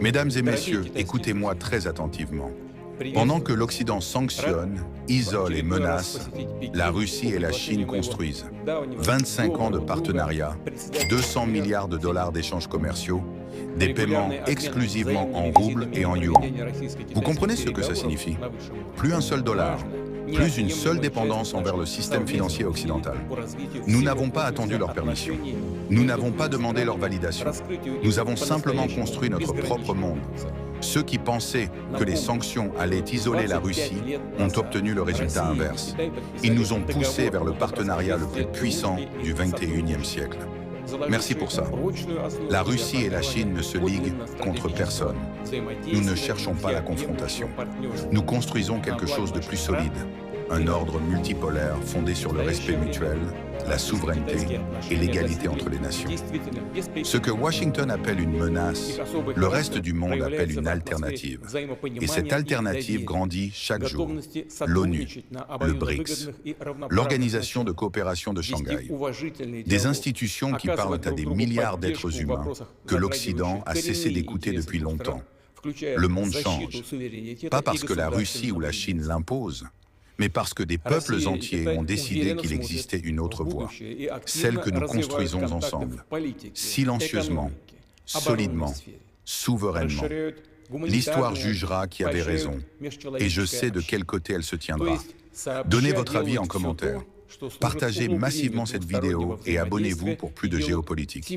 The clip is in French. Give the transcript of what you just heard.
Mesdames et messieurs, écoutez-moi très attentivement. Pendant que l'Occident sanctionne, isole et menace, la Russie et la Chine construisent 25 ans de partenariat, 200 milliards de dollars d'échanges commerciaux, des paiements exclusivement en roubles et en yuan. Vous comprenez ce que ça signifie? Plus un seul dollar, plus une seule dépendance envers le système financier occidental. Nous n'avons pas attendu leur permission. Nous n'avons pas demandé leur validation. Nous avons simplement construit notre propre monde. Ceux qui pensaient que les sanctions allaient isoler la Russie ont obtenu le résultat inverse. Ils nous ont poussés vers le partenariat le plus puissant du XXIe siècle. Merci pour ça. La Russie et la Chine ne se liguent contre personne. Nous ne cherchons pas la confrontation. Nous construisons quelque chose de plus solide. Un ordre multipolaire fondé sur le respect mutuel, la souveraineté et l'égalité entre les nations. Ce que Washington appelle une menace, le reste du monde appelle une alternative. Et cette alternative grandit chaque jour. L'ONU, le BRICS, l'Organisation de coopération de Shanghai, des institutions qui parlent à des milliards d'êtres humains que l'Occident a cessé d'écouter depuis longtemps. Le monde change, pas parce que la Russie ou la Chine l'imposent, mais parce que des peuples entiers ont décidé qu'il existait une autre voie, celle que nous construisons ensemble, silencieusement, solidement, souverainement. L'histoire jugera qui avait raison, et je sais de quel côté elle se tiendra. Donnez votre avis en commentaire, partagez massivement cette vidéo et abonnez-vous pour plus de géopolitique.